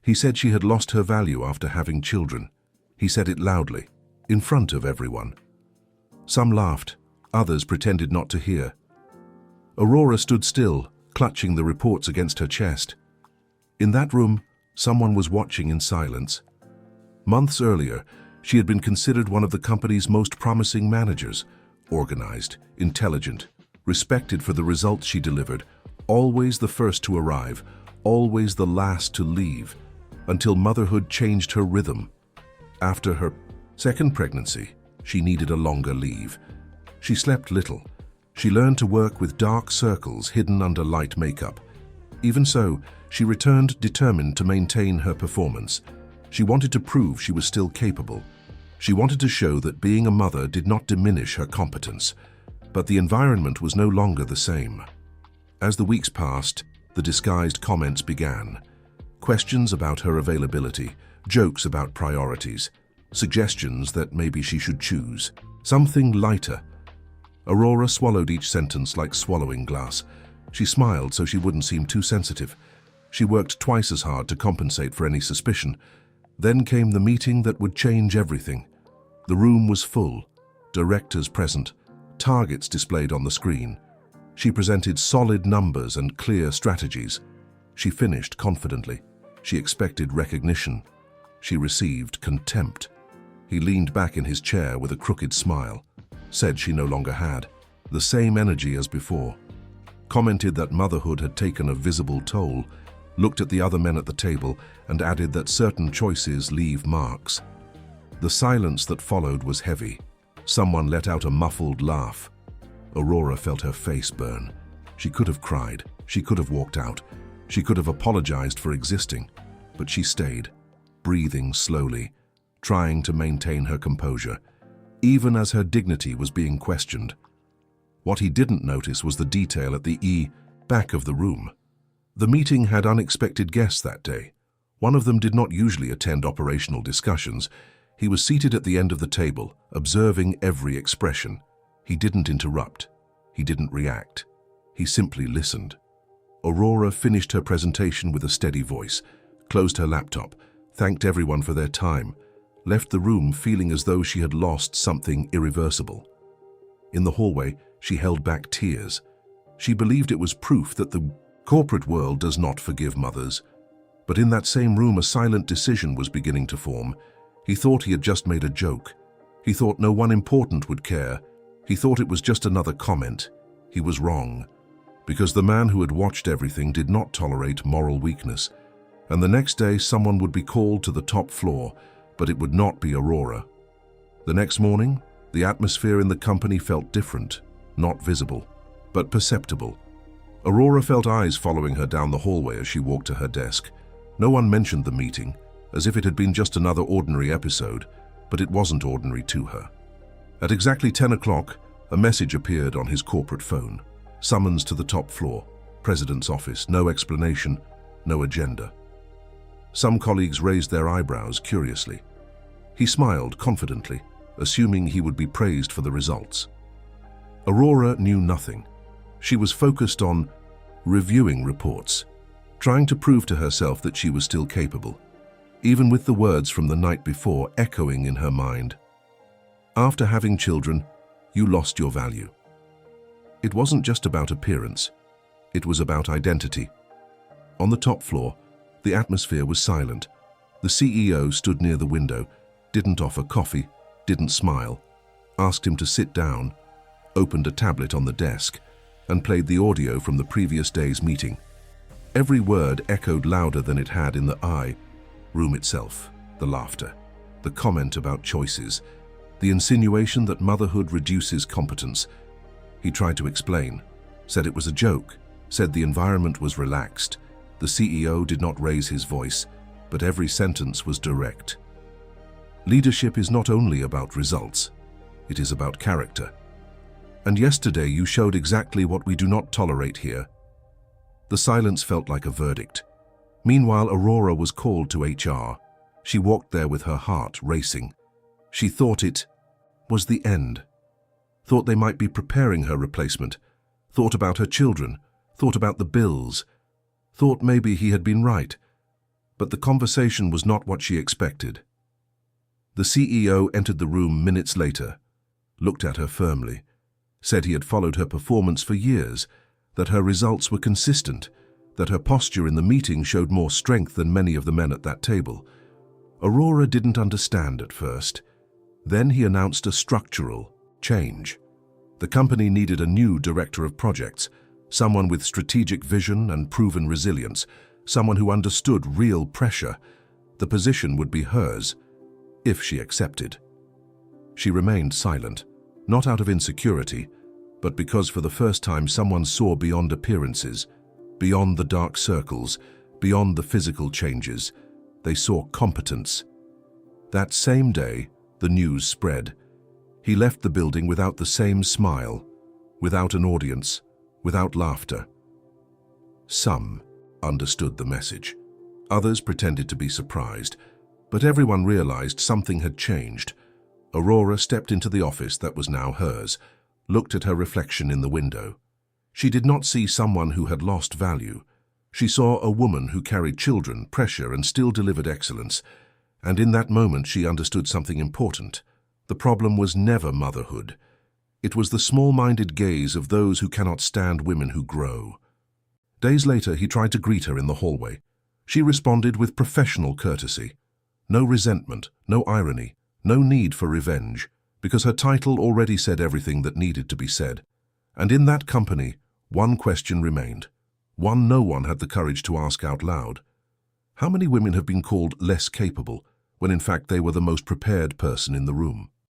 He said she had lost her value after having children. He said it loudly, in front of everyone. Some laughed, others pretended not to hear. Aurora stood still, clutching the reports against her chest. In that room, someone was watching in silence. Months earlier, she had been considered one of the company's most promising managers, organized, intelligent, respected for the results she delivered, always the first to arrive, always the last to leave, until motherhood changed her rhythm. After her second pregnancy, she needed a longer leave. She slept little. She learned to work with dark circles hidden under light makeup. Even so, she returned determined to maintain her performance. She wanted to prove she was still capable. She wanted to show that being a mother did not diminish her competence. But the environment was no longer the same. As the weeks passed, the disguised comments began. Questions about her availability, jokes about priorities, suggestions that maybe she should choose something lighter. Aurora swallowed each sentence like swallowing glass. She smiled so she wouldn't seem too sensitive. She worked twice as hard to compensate for any suspicion. Then came the meeting that would change everything. The room was full, directors present, targets displayed on the screen. She presented solid numbers and clear strategies. She finished confidently. She expected recognition. She received contempt. He leaned back in his chair with a crooked smile, said she no longer had the same energy as before, commented that motherhood had taken a visible toll, looked at the other men at the table, and added that certain choices leave marks. The silence that followed was heavy. Someone let out a muffled laugh. Aurora felt her face burn. She could have cried. She could have walked out. She could have apologized for existing. But she stayed, breathing slowly, trying to maintain her composure, even as her dignity was being questioned. What he didn't notice was the detail at the back of the room. The meeting had unexpected guests that day. One of them did not usually attend operational discussions. He was seated at the end of the table, observing every expression. He didn't interrupt. He didn't react. He simply listened. Aurora finished her presentation with a steady voice, closed her laptop, thanked everyone for their time, left the room feeling as though she had lost something irreversible. In the hallway, she held back tears. She believed it was proof that the corporate world does not forgive mothers. But in that same room, a silent decision was beginning to form. He thought he had just made a joke. He thought no one important would care. He thought it was just another comment. He was wrong, because the man who had watched everything did not tolerate moral weakness. And the next day, someone would be called to the top floor, but it would not be Aurora. The next morning, the atmosphere in the company felt different, not visible, but perceptible. Aurora felt eyes following her down the hallway as she walked to her desk. No one mentioned the meeting, as if it had been just another ordinary episode, but it wasn't ordinary to her. At exactly 10 o'clock, a message appeared on his corporate phone. Summons to the top floor, president's office, no explanation, no agenda. Some colleagues raised their eyebrows curiously. He smiled confidently, assuming he would be praised for the results. Aurora knew nothing. She was focused on reviewing reports, trying to prove to herself that she was still capable, even with the words from the night before echoing in her mind. After having children, you lost your value. It wasn't just about appearance. It was about identity. On the top floor, the atmosphere was silent. The CEO stood near the window, didn't offer coffee, didn't smile, asked him to sit down, opened a tablet on the desk, and played the audio from the previous day's meeting. Every word echoed louder than it had in the room itself, the laughter, the comment about choices, the insinuation that motherhood reduces competence. He tried to explain, said it was a joke, said the environment was relaxed. The CEO did not raise his voice, but every sentence was direct. Leadership is not only about results, it is about character. And yesterday you showed exactly what we do not tolerate here. The silence felt like a verdict. Meanwhile, Aurora was called to HR. She walked there with her heart racing. She thought it was the end. Thought they might be preparing her replacement. Thought about her children. Thought about the bills. Thought maybe he had been right. But the conversation was not what she expected. The CEO entered the room minutes later, looked at her firmly, said he had followed her performance for years, that her results were consistent, that her posture in the meeting showed more strength than many of the men at that table. Aurora didn't understand at first. Then he announced a structural change. The company needed a new director of projects, someone with strategic vision and proven resilience, someone who understood real pressure. The position would be hers, if she accepted. She remained silent, not out of insecurity, but because for the first time someone saw beyond appearances, beyond the dark circles, beyond the physical changes. They saw competence. That same day, the news spread. He left the building without the same smile, without an audience, without laughter. Some understood the message. Others pretended to be surprised, but everyone realized something had changed. Aurora stepped into the office that was now hers, looked at her reflection in the window. She did not see someone who had lost value. She saw a woman who carried children, pressure, and still delivered excellence. And in that moment she understood something important. The problem was never motherhood. It was the small-minded gaze of those who cannot stand women who grow. Days later, he tried to greet her in the hallway. She responded with professional courtesy. No resentment, no irony, no need for revenge, because her title already said everything that needed to be said. And in that company, one question remained, one no one had the courage to ask out loud. How many women have been called less capable, when in fact they were the most prepared person in the room?